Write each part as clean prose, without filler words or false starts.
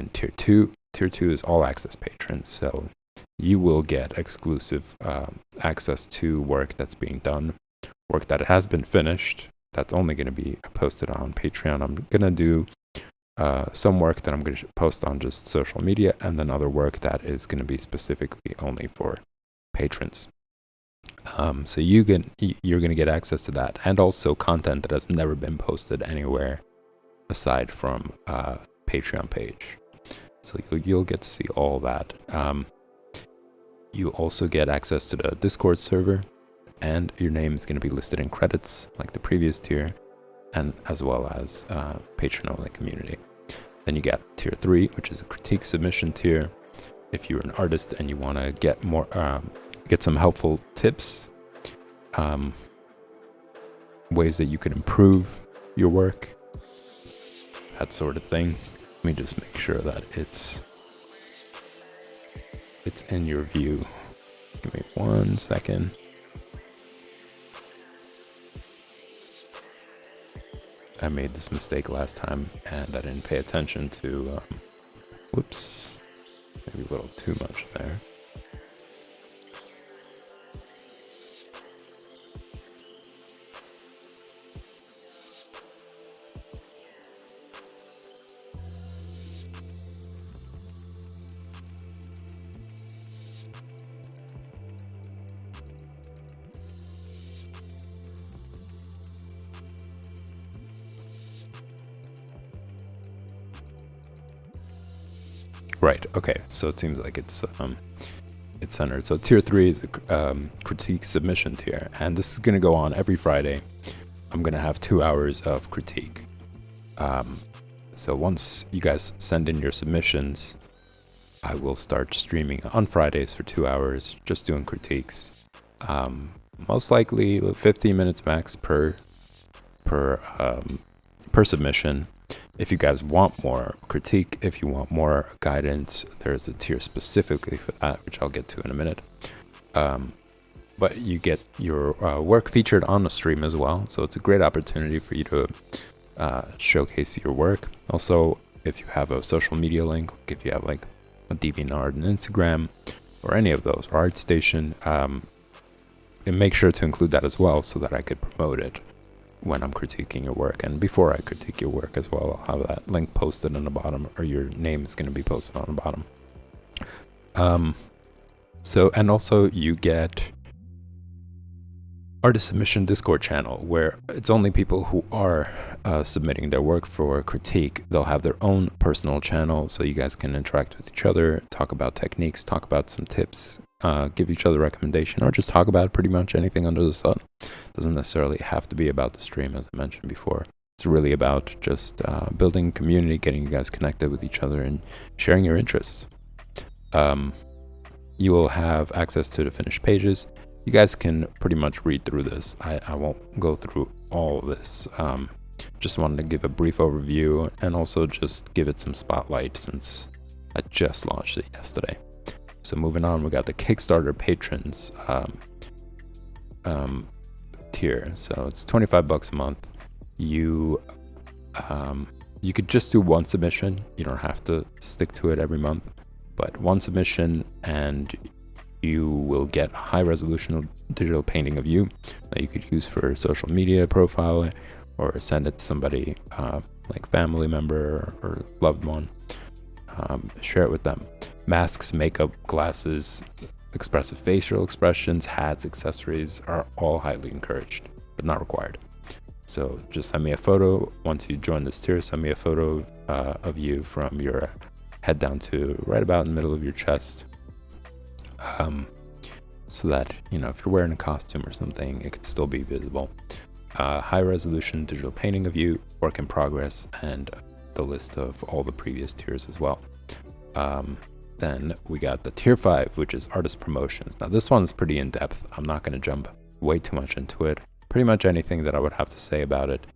And tier two. Tier 2 is all access patrons. So you will get exclusive access to work that's being done, work that has been finished. That's only going to be posted on Patreon. I'm going to do some work that I'm going to post on just social media, and then other work that is going to be specifically only for patrons. So you're going to get access to that, and also content that has never been posted anywhere aside from Patreon page. So you'll get to see all that. You also get access to the Discord server, and your name is going to be listed in credits like the previous tier, and as well as patron only community. Then you got tier 3, which is a critique submission tier. If you're an artist and you want to get more get some helpful tips, ways that you can improve your work, that sort of thing. Let me just make sure that it's in your view. Give me 1 second. I made this mistake last time and I didn't pay attention to, whoops, maybe a little too much there. Right, okay, so it seems like it's centered. So tier 3 is a critique submission tier, and this is going to go on every Friday. I'm going to have 2 hours of critique. So once you guys send in your submissions, I will start streaming on Fridays for 2 hours, just doing critiques. Most likely 15 minutes max per submission. If you guys want more critique, if you want more guidance, there's a tier specifically for that, which I'll get to in a minute. But you get your work featured on the stream as well, so it's a great opportunity for you to showcase your work. Also, if you have a social media link, like if you have like a DeviantArt and Instagram, or any of those, or ArtStation, and make sure to include that as well, so that I could promote it when I'm critiquing your work. And before I critique your work as well, I'll have that link posted on the bottom, or your name is going to be posted on the bottom. So, and also you get artist submission Discord channel, where it's only people who are submitting their work for critique. They'll have their own personal channel, so you guys can interact with each other, talk about techniques, talk about some tips, give each other recommendation, or just talk about pretty much anything under the sun. Doesn't necessarily have to be about the stream, as I mentioned before. It's really about just building community, getting you guys connected with each other, and sharing your interests. You will have access to the finished pages. You guys can pretty much read through this. I won't go through all of this. Just wanted to give a brief overview, and also just give it some spotlight since I just launched it yesterday. So moving on, we got the Kickstarter patrons tier. So it's $25 a month. You could just do one submission. You don't have to stick to it every month, but one submission, and you will get a high resolution digital painting of you that you could use for social media profile, or send it to somebody like family member or loved one. Share it with them. Masks, makeup, glasses, expressive facial expressions, hats, accessories are all highly encouraged, but not required. So just send me a photo. Once you join this tier, send me a photo of you from your head down to right about in the middle of your chest. So that, you know, if you're wearing a costume or something, it could still be visible. High resolution digital painting of you, work in progress, and the list of all the previous tiers as well. Then we got the tier 5, which is artist promotions. Now this one's pretty in-depth. I'm not going to jump way too much into it. Pretty much anything that I would have to say about it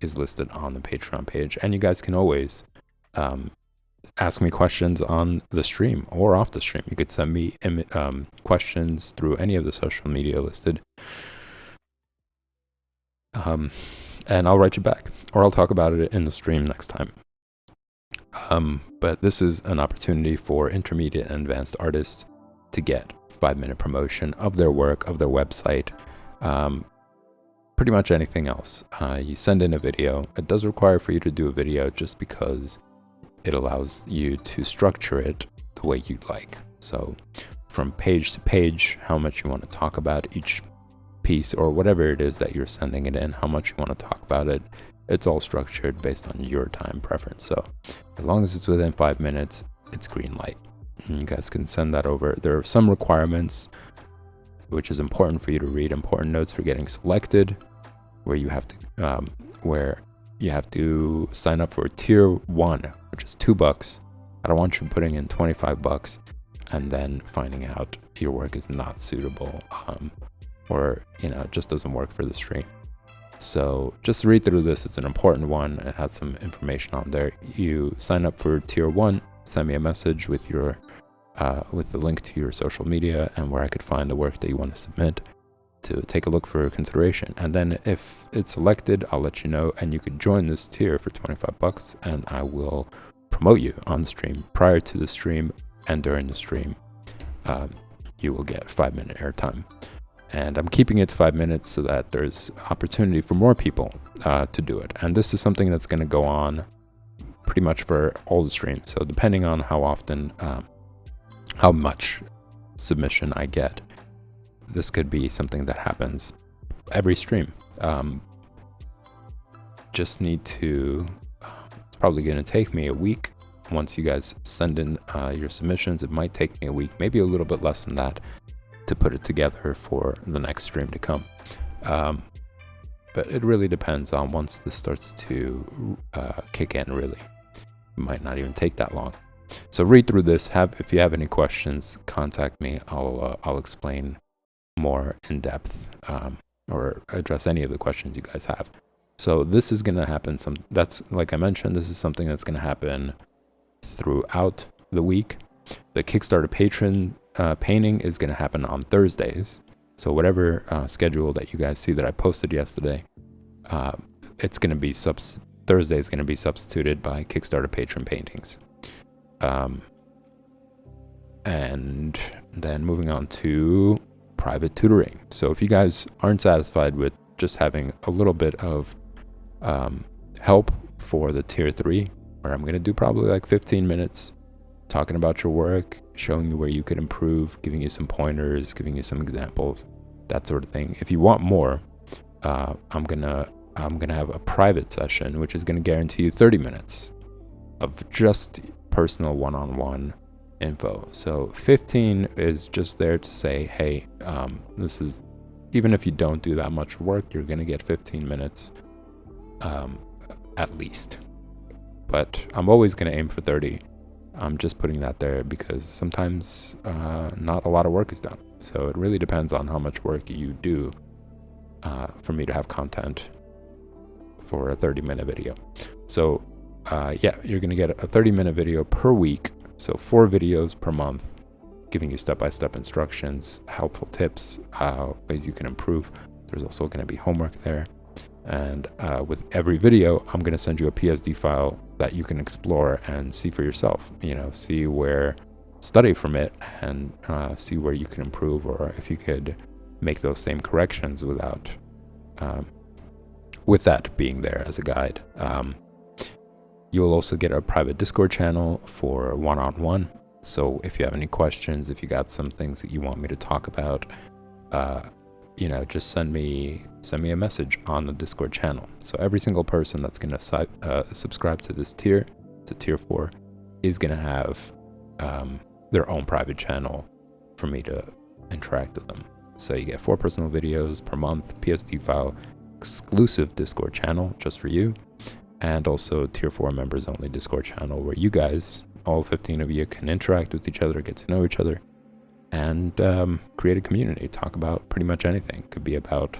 is listed on the Patreon page, and you guys can always ask me questions on the stream or off the stream. You could send me questions through any of the social media listed, and I'll write you back, or I'll talk about it in the stream next time. But this is an opportunity for intermediate and advanced artists to get 5-minute promotion of their work, of their website, pretty much anything else. You send in a video. It does require for you to do a video just because it allows you to structure it the way you'd like. So from page to page, how much you want to talk about each piece or whatever it is that you're sending it in, how much you want to talk about it, it's all structured based on your time preference. So as long as it's within 5 minutes, it's green light. And you guys can send that over. There are some requirements, which is important for you to read, important notes for getting selected, where you have to sign up for tier 1, which is $2. I don't want you putting in $25 and then finding out your work is not suitable, or it just doesn't work for the stream. So just read through this. It's an important one. It has some information on there. You sign up for tier 1, send me a message with your with the link to your social media and where I could find the work that you want to submit to take a look for consideration. And then if it's selected, I'll let you know, and you could join this tier for $25, and I will promote you on the stream. Prior to the stream and during the stream, you will get 5-minute airtime. And I'm keeping it to 5 minutes so that there's opportunity for more people to do it. And this is something that's going to go on pretty much for all the streams. So depending on how often, how much submission I get, this could be something that happens every stream. Just need to, it's probably going to take me a week. Once you guys send in your submissions, it might take me a week, maybe a little bit less than that, to put it together for the next stream to come. But it really depends on once this starts to kick in, really. It might not even take that long. So read through this. If you have any questions, contact me. I'll explain more in depth, or address any of the questions you guys have. So this is going to happen. That's, like I mentioned, this is something that's going to happen throughout the week. The Kickstarter patron painting is going to happen on Thursdays. So whatever schedule that you guys see that I posted yesterday, it's going to be Thursday is going to be substituted by Kickstarter patron paintings. And then moving on to private tutoring. So if you guys aren't satisfied with just having a little bit of help for the tier 3, where I'm going to do probably like 15 minutes talking about your work, showing you where you could improve, giving you some pointers, giving you some examples, that sort of thing. If you want more, I'm gonna have a private session, which is gonna guarantee you 30 minutes of just personal one-on-one info. So 15 is just there to say, hey, this is, even if you don't do that much work, you're gonna get 15 minutes at least. But I'm always gonna aim for 30. I'm just putting that there because sometimes not a lot of work is done. So it really depends on how much work you do for me to have content for a 30-minute video. So yeah, you're going to get a 30-minute video per week. So 4 videos per month, giving you step-by-step instructions, helpful tips, ways you can improve. There's also going to be homework there. And with every video, I'm going to send you a PSD file that you can explore and see for yourself, study from it and see where you can improve, or if you could make those same corrections without, with that being there as a guide. You'll also get a private Discord channel for one-on-one. So if you have any questions, if you got some things that you want me to talk about, just send me a message on the Discord channel. So every single person that's going to subscribe to this tier, to tier 4, is going to have their own private channel for me to interact with them. So you get 4 personal videos per month, PSD file, exclusive Discord channel just for you, and also tier 4 members only Discord channel where you guys, all 15 of you, can interact with each other, get to know each other, and create a community, talk about pretty much anything. It could be about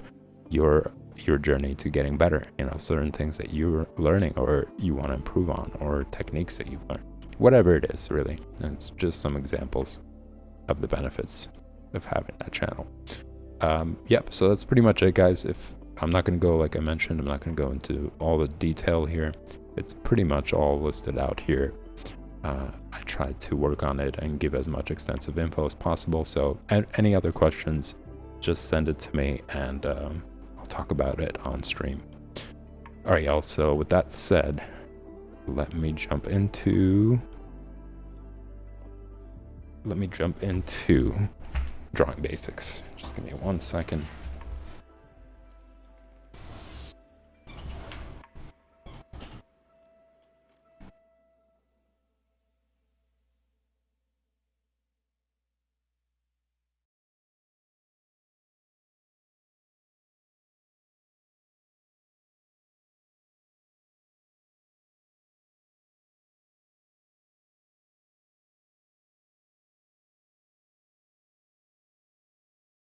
your journey to getting better, certain things that you're learning or you want to improve on, or techniques that you've learned, whatever it is, really. And it's just some examples of the benefits of having that channel. Yep, so that's pretty much it, guys. If I'm not going to go, like I mentioned, I'm not going to go into all the detail here. It's pretty much all listed out here I tried to work on it and give as much extensive info as possible. So any other questions, just send it to me, and I'll talk about it on stream. All right, y'all. So with that said, let me jump into drawing basics. Just give me 1 second.